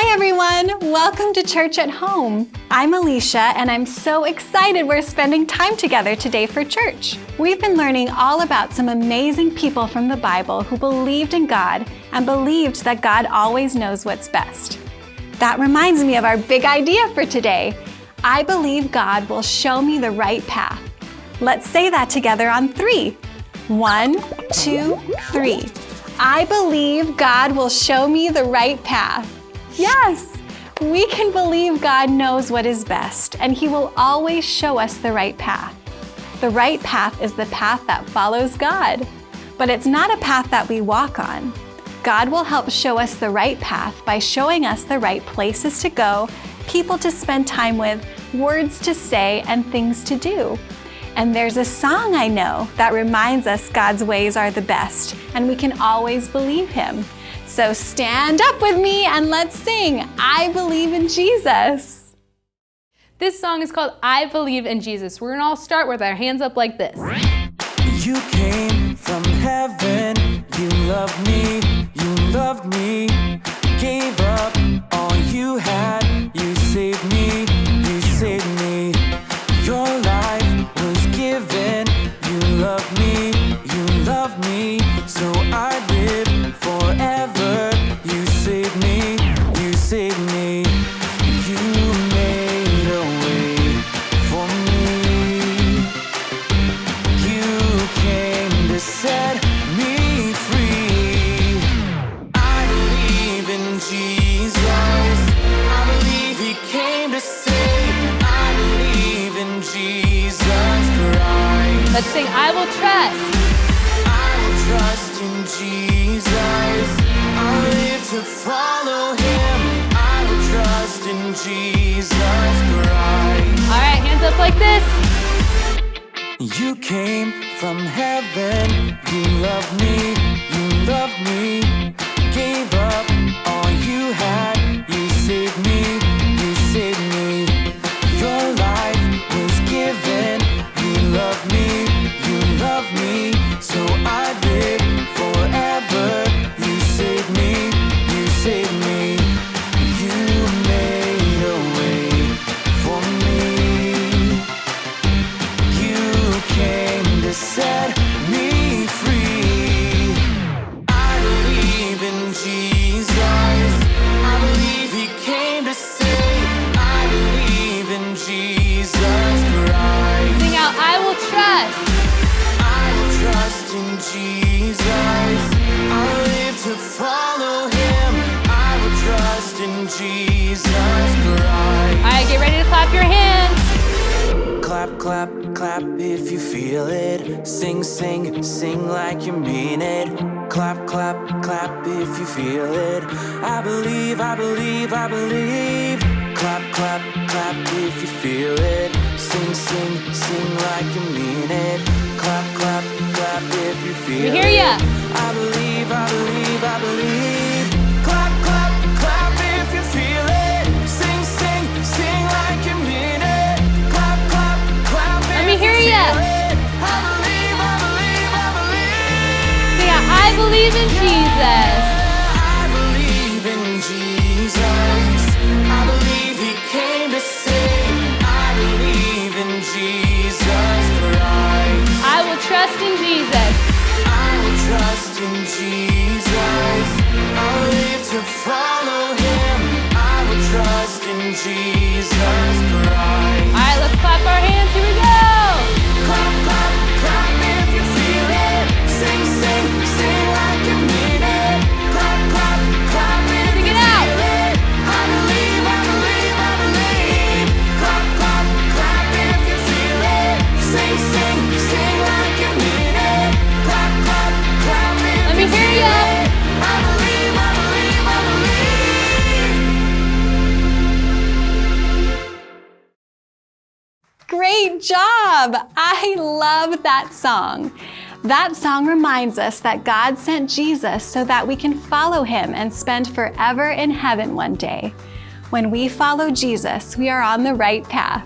Hi everyone, welcome to Church at Home. I'm Alicia and I'm so excited we're spending time together today for church. We've been learning all about some amazing people from the Bible who believed in God and believed that God always knows what's best. That reminds me of our big idea for today. I believe God will show me the right path. Let's say that together on 3. 1, 2, 3. I believe God will show me the right path. Yes, we can believe God knows what is best, and He will always show us the right path. The right path is the path that follows God, but it's not a path that we walk on. God will help show us the right path by showing us the right places to go, people to spend time with, words to say, and things to do. And there's a song I know that reminds us God's ways are the best, and we can always believe Him. So stand up with me and let's sing, I Believe in Jesus. This song is called I Believe in Jesus. We're gonna all start with our hands up like this. You came from heaven, you loved me, gave up all you had, you saved me, your life was given, you loved me, so I live forever, you saved me, you made a way for me, you came to set me free. I believe in Jesus, I believe He came to save, I believe in Jesus Christ. Let's sing I Will Trust. I will trust in Jesus, I live to follow Him, I will trust in Jesus Christ. All right, hands up like this. You came from heaven, you loved me, gave up all you had, you saved me, your life was given, you loved me, so I live forever, you saved me, you made a way for me, you came to set me free. I believe in Jesus, I believe He came to save, I believe in Jesus Christ. Sing out I Will Trust. I will trust in Jesus, I live to follow Him, I will trust in Jesus Christ. All right, get ready to clap your hands. Clap, clap, clap if you feel it. Sing, sing, sing like you mean it. Clap, clap, clap if you feel it. I believe, I believe, I believe. Clap, clap, clap if you feel it. Sing, sing, sing like you mean it. Clap, clap, clap if you feel it. We hear ya. I believe, I believe, I believe. Clap, clap, clap if you feel it. Sing, sing, sing like you mean it. Clap, clap, clap if Let me hear you ya. feel it. I believe, I believe, I believe. Sing out I Believe in Jesus. I believe in Jesus. I believe He came to save. I believe in Jesus Christ. I will trust in Jesus. I will trust in Jesus. I live to follow Him. I will trust in Jesus Christ. All right, let's clap our hands. Here we go. Clap, clap, clap if you feel it. Sing, sing, sing like you mean it. Clap, clap, clap if Sing you it out. feel it. I believe, I believe, I believe. Clap, clap, clap if you feel it. Sing, sing, sing like you mean it. Clap, clap, clap if Let me you hear feel ya. it. I believe, I believe, I believe. Great job! I love that song. That song reminds us that God sent Jesus so that we can follow Him and spend forever in heaven one day. When we follow Jesus, we are on the right path.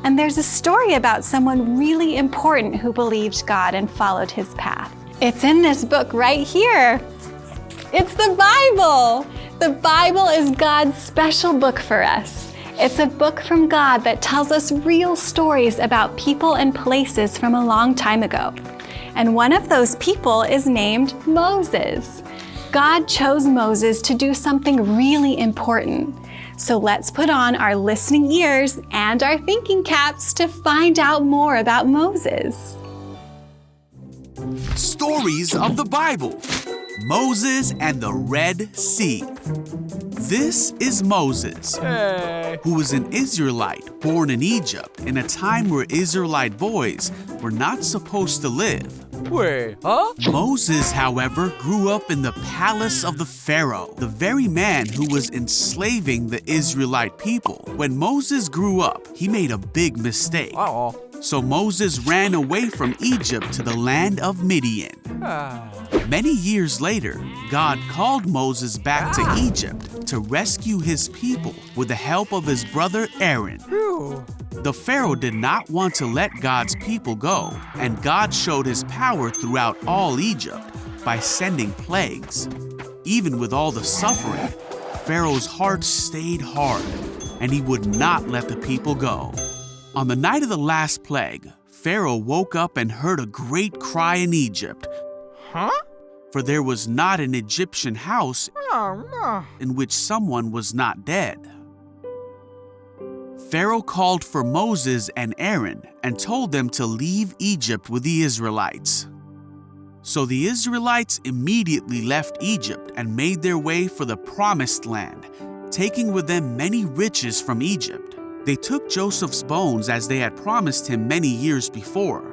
And there's a story about someone really important who believed God and followed His path. It's in this book right here. It's the Bible. The Bible is God's special book for us. It's a book from God that tells us real stories about people and places from a long time ago. And one of those people is named Moses. God chose Moses to do something really important. So let's put on our listening ears and our thinking caps to find out more about Moses. Stories of the Bible. Moses and the Red Sea. This is Moses, who was an Israelite born in Egypt in a time where Israelite boys were not supposed to live. Wait, huh? Moses, however, grew up in the palace of the Pharaoh, the very man who was enslaving the Israelite people. When Moses grew up, he made a big mistake. Uh-oh. So Moses ran away from Egypt to the land of Midian. Many years later, God called Moses back to Egypt to rescue his people with the help of his brother Aaron. The Pharaoh did not want to let God's people go, and God showed his power throughout all Egypt by sending plagues. Even with all the suffering, Pharaoh's heart stayed hard, and he would not let the people go. On the night of the last plague, Pharaoh woke up and heard a great cry in Egypt. For there was not an Egyptian house in which someone was not dead. Pharaoh called for Moses and Aaron and told them to leave Egypt with the Israelites. So the Israelites immediately left Egypt and made their way for the Promised Land, taking with them many riches from Egypt. They took Joseph's bones as they had promised him many years before.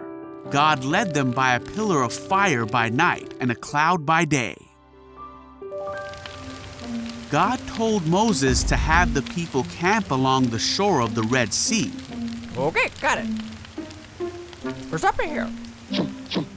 God led them by a pillar of fire by night and a cloud by day. God told Moses to have the people camp along the shore of the Red Sea. Okay, got it. We're stopping here.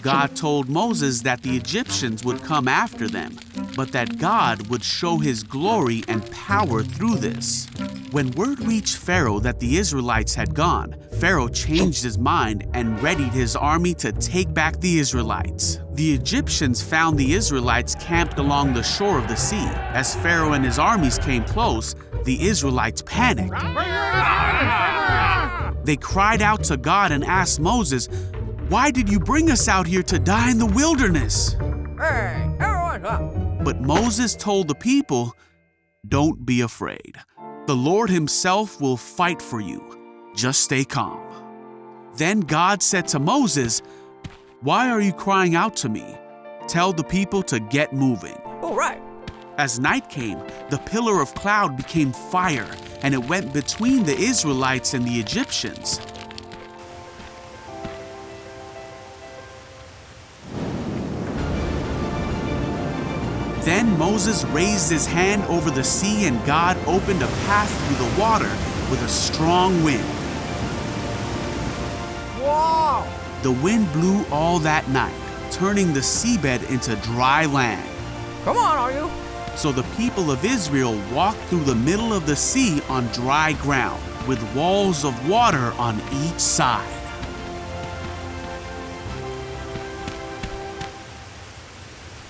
God told Moses that the Egyptians would come after them, but that God would show his glory and power through this. When word reached Pharaoh that the Israelites had gone, Pharaoh changed his mind and readied his army to take back the Israelites. The Egyptians found the Israelites camped along the shore of the sea. As Pharaoh and his armies came close, the Israelites panicked. They cried out to God and asked Moses, "Why did you bring us out here to die in the wilderness?" Hey, everyone up. But Moses told the people, "Don't be afraid. The Lord himself will fight for you. Just stay calm." Then God said to Moses, "Why are you crying out to me? Tell the people to get moving." All right. As night came, the pillar of cloud became fire, and it went between the Israelites and the Egyptians. Then Moses raised his hand over the sea, and God opened a path through the water with a strong wind. Wow! The wind blew all that night, turning the seabed into dry land. Come on, are you? So the people of Israel walked through the middle of the sea on dry ground, with walls of water on each side.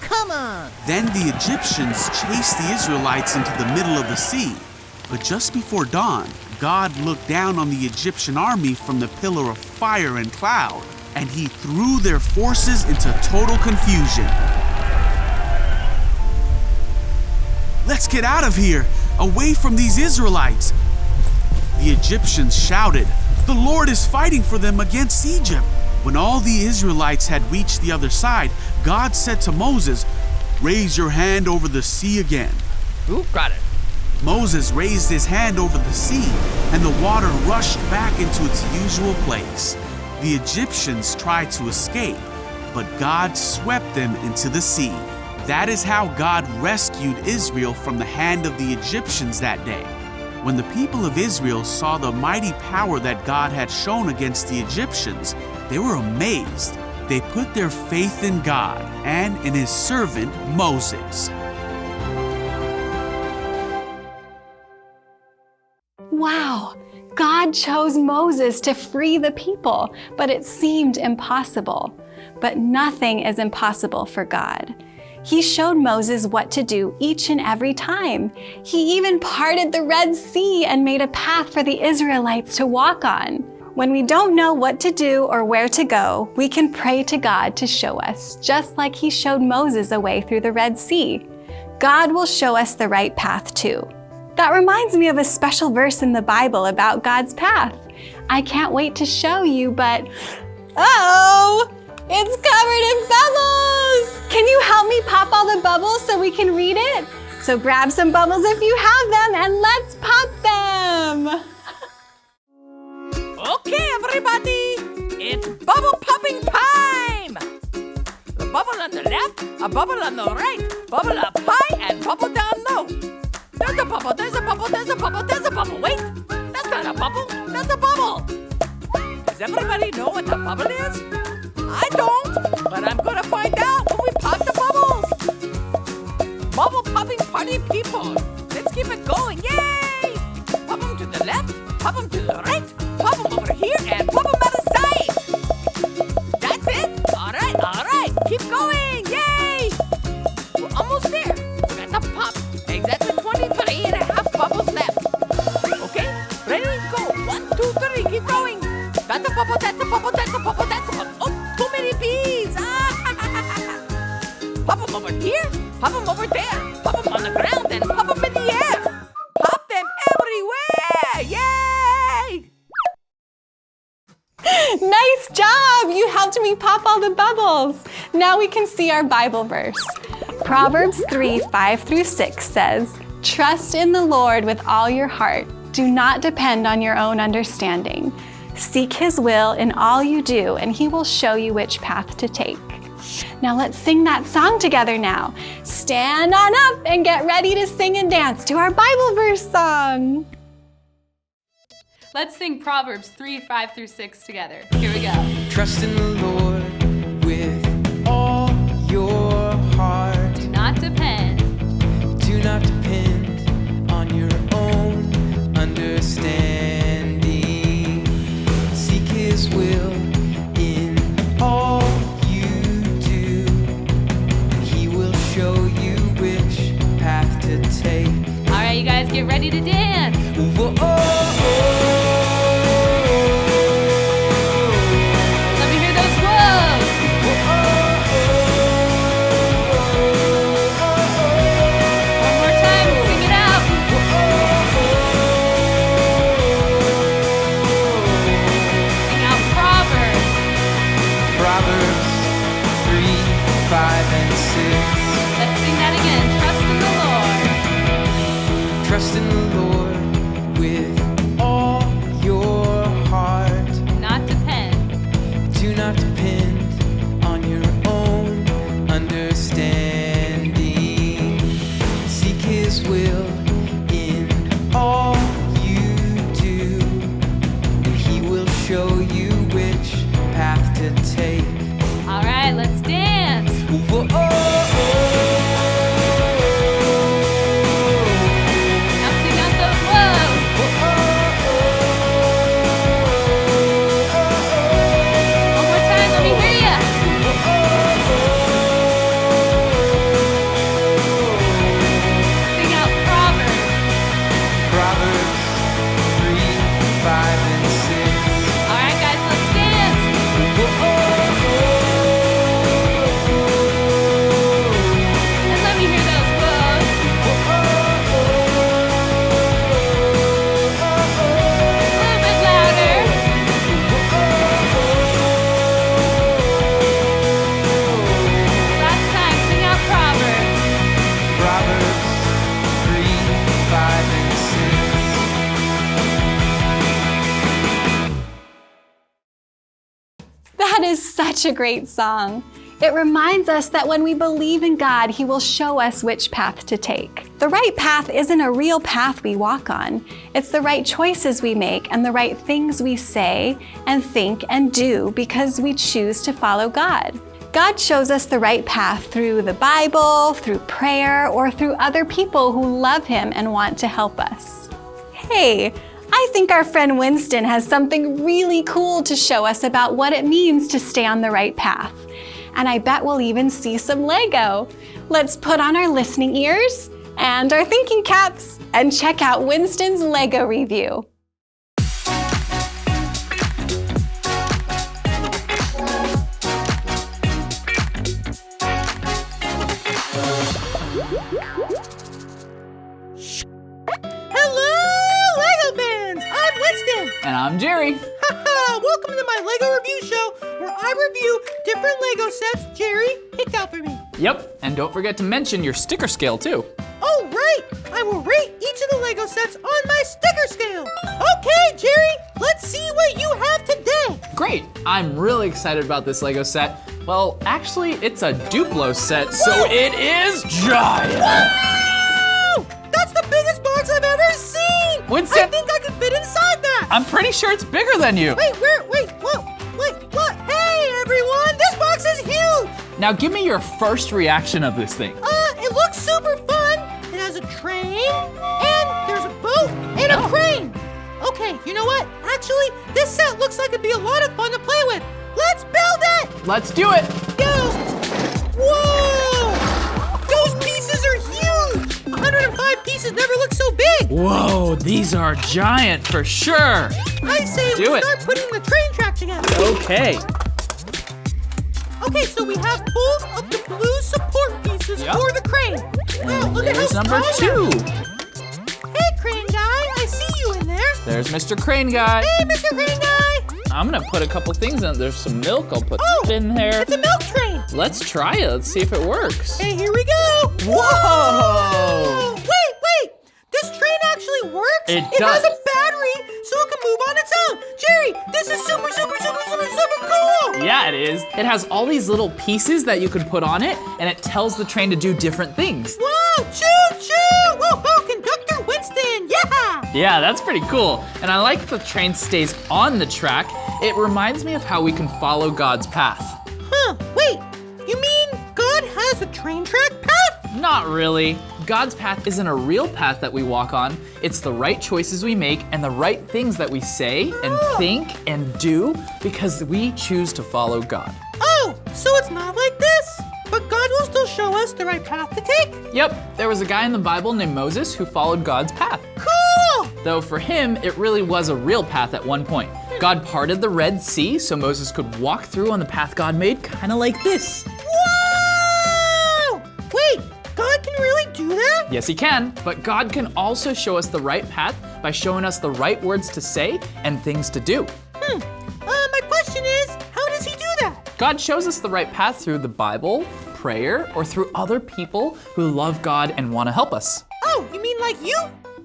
Come on! Then the Egyptians chased the Israelites into the middle of the sea. But just before dawn, God looked down on the Egyptian army from the pillar of fire and cloud, and he threw their forces into total confusion. "Let's get out of here, away from these Israelites!" The Egyptians shouted, "The Lord is fighting for them against Egypt." When all the Israelites had reached the other side, God said to Moses, "Raise your hand over the sea again." Ooh, got it. Moses raised his hand over the sea, and the water rushed back into its usual place. The Egyptians tried to escape, but God swept them into the sea. That is how God rescued Israel from the hand of the Egyptians that day. When the people of Israel saw the mighty power that God had shown against the Egyptians, they were amazed. They put their faith in God and in his servant Moses. Wow! God chose Moses to free the people, but it seemed impossible. But nothing is impossible for God. He showed Moses what to do each and every time. He even parted the Red Sea and made a path for the Israelites to walk on. When we don't know what to do or where to go, we can pray to God to show us, just like He showed Moses a way through the Red Sea. God will show us the right path too. That reminds me of a special verse in the Bible about God's path. I can't wait to show you, but uh-oh! It's covered in bubbles! Can you help me pop all the bubbles so we can read it? So grab some bubbles if you have them and let's pop them! Okay, everybody, it's bubble popping time! A bubble on the left, a bubble on the right, bubble up high and bubble down low. There's a bubble, there's a bubble, there's a bubble, there's a bubble. Wait, that's not a bubble, that's a bubble. Does everybody know what a bubble is? I don't, but I'm gonna find out when we pop the bubbles. Bubble popping party people, let's keep it going, yay! Pop them to the left, pop them to the right, pop them over here, and pop them out of sight. That's it, all right, keep going, yay! We're almost there, we got to pop exactly 23 and a half bubbles left. Okay, ready, go, 1, 2, 3, keep going. That's a bubble, that's a bubble, that's a bubble, that's a bubble. Oh, too many bees! Pop them over here, pop them over there, pop them on the ground, and pop them in the air. Pop them everywhere! Yay! Nice job! You helped me pop all the bubbles. Now we can see our Bible verse. Proverbs 3:5-6 says, "Trust in the Lord with all your heart. Do not depend on your own understanding. Seek His will in all you do, and He will show you which path to take." Now let's sing that song together now. Stand on up and get ready to sing and dance to our Bible verse song. Let's sing Proverbs 3:5-6 together. Here we go. Trust in the Lord with all your heart. Do not depend on your own understanding. Seek His will in all you do. He will show you which path to take. All right, you guys get ready to dance. Whoa, oh, oh. Let me hear those whoas. One more time, sing it out. Sing out Proverbs. Proverbs 3:5-6. Let's sing that again. Trust in the Lord. Trust in the Lord with all your heart. Do not depend On your own understanding. Seek His will in all you do. And He will show you which path to take. All right, let's dance. Whoa, oh, oh. Now sing out those whoas. One more time, let me hear ya. Sing out Proverbs. Proverbs 3:5-6. All right, guys, let's dance. And let me hear those whoas. A little bit louder. Last time, sing out Proverbs. Proverbs 3:5-6. That is such a great song. It reminds us that when we believe in God, He will show us which path to take. The right path isn't a real path we walk on. It's the right choices we make and the right things we say and think and do because we choose to follow God. God shows us the right path through the Bible, through prayer, or through other people who love Him and want to help us. Hey, I think our friend Winston has something really cool to show us about what it means to stay on the right path. and I bet we'll even see some Lego. Let's put on our listening ears and our thinking caps and check out Winston's Lego review. And I'm Jerry. Welcome to my Lego review show where I review different Lego sets Jerry picked out for me. Yep, and don't forget to mention your sticker scale too. Oh, right! I will rate each of the Lego sets on my sticker scale. Okay, Jerry, let's see what you have today. Great, I'm really excited about this Lego set. Well, actually, it's a Duplo set, so it is giant. Wow! That's the biggest box I've ever seen! Winston! I think I could fit inside that! I'm pretty sure it's bigger than you. Wait, what? Hey, everyone, this box is huge! Now give me your first reaction of this thing. It looks super fun. It has a train, and there's a boat, and a crane. Okay, you know what? Actually, this set looks like it'd be a lot of fun to play with. Let's build it! Let's do it. Go! Whoa! Those pieces are huge! 105 pieces never looked so big! Whoa, these are giant for sure. I say we start putting the train track together. Okay. Okay, so we have both of the blue support pieces for the crane. Wow, look at how There's number strong 2. Hey, crane guy, I see you in there. There's Mr. Crane Guy. Hey, Mr. Crane guy. I'm gonna put a couple things in. There's some milk. I'll put that in there. It's a milk train. Let's try it. Let's see if it works. Hey, here we go. Whoa! Wait. This train actually works? It It does. has a battery, so it can move on its own. Jerry, this is super cool. Yeah, it is. It has all these little pieces that you can put on it, and it tells the train to do different things. Whoa, choo-choo. Whoa, Conductor Winston, yeah. Yeah, that's pretty cool. And I like the train stays on the track. It reminds me of how we can follow God's path. Wait, you mean God has a train track path? Not really. God's path isn't a real path that we walk on. It's the right choices we make and the right things that we say and think and do because we choose to follow God. Oh, so it's not like this? But God will still show us the right path to take? Yep, there was a guy in the Bible named Moses who followed God's path. Cool! Though for him, it really was a real path at one point. God parted the Red Sea so Moses could walk through on the path God made, kind of like this. Whoa! Wait, God can really do that? Yes, he can, but God can also show us the right path by showing us the right words to say and things to do. My question is, how does he do that? God shows us the right path through the Bible, prayer, or through other people who love God and want to help us. Oh, you mean like you?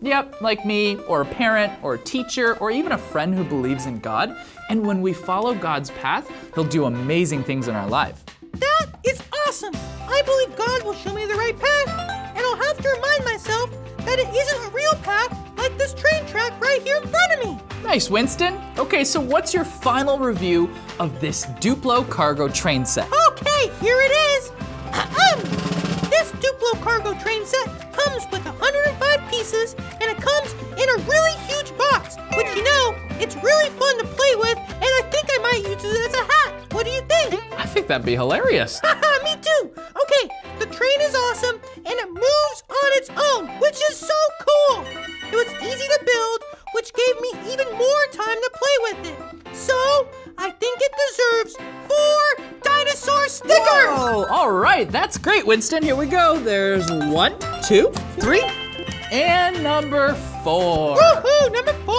Yep, like me, or a parent, or a teacher, or even a friend who believes in God. And when we follow God's path, he'll do amazing things in our life. That is awesome! I believe God will show me the right path, and I'll have to remind myself that it isn't a real path like this train track right here in front of me. Nice, Winston. Okay, so what's your final review of this Duplo cargo train set? Okay, here it is. This Duplo cargo train set comes with 105 pieces, and it comes in a really huge box, which it's really fun to play with, and I think I might use it as a hat. What do you think? I think that'd be hilarious. Haha, me too. Okay, the train is awesome, and it moves on its own, which is so cool. It was easy to build, which gave me even more time to play with it. So, I think it deserves 4 dinosaur stickers. Whoa, all right, that's great, Winston. Here we go. There's 1, 2, 3, and number 4. Woohoo, number 4.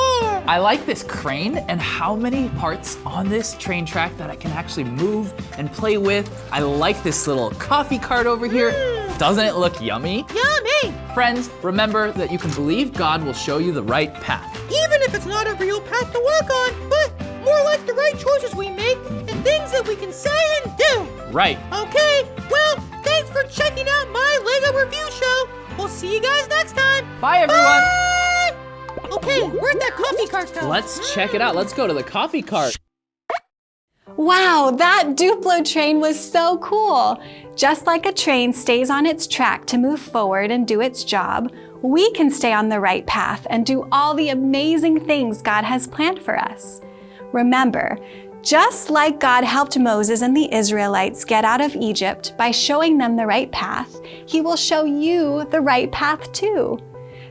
I like this crane and how many parts on this train track that I can actually move and play with. I like this little coffee cart over here. Doesn't it look yummy? Yummy. Friends, remember that you can believe God will show you the right path. Even if it's not a real path to walk on, but more like the right choices we make and things that we can say and do. Right. Okay, well, thanks for checking out my Lego review show. We'll see you guys next time. Bye, everyone. Bye! Okay, where'd that coffee cart go? Let's check it out. Let's go to the coffee cart. Wow, that Duplo train was so cool. Just like a train stays on its track to move forward and do its job, we can stay on the right path and do all the amazing things God has planned for us. Remember, Just like God helped Moses and the Israelites get out of Egypt by showing them the right path, He will show you the right path too.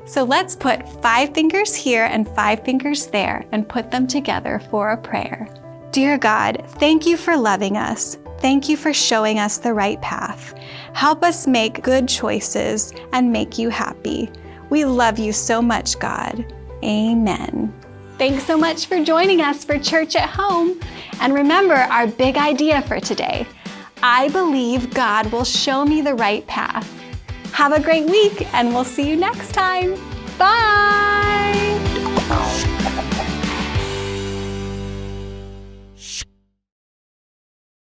So let's put 5 fingers here and 5 fingers there and put them together for a prayer. Dear God, thank you for loving us. Thank you for showing us the right path. Help us make good choices and make you happy. We love you so much, God. Amen. Thanks so much for joining us for Church at Home. And remember our big idea for today. I believe God will show me the right path. Have a great week, and we'll see you next time. Bye!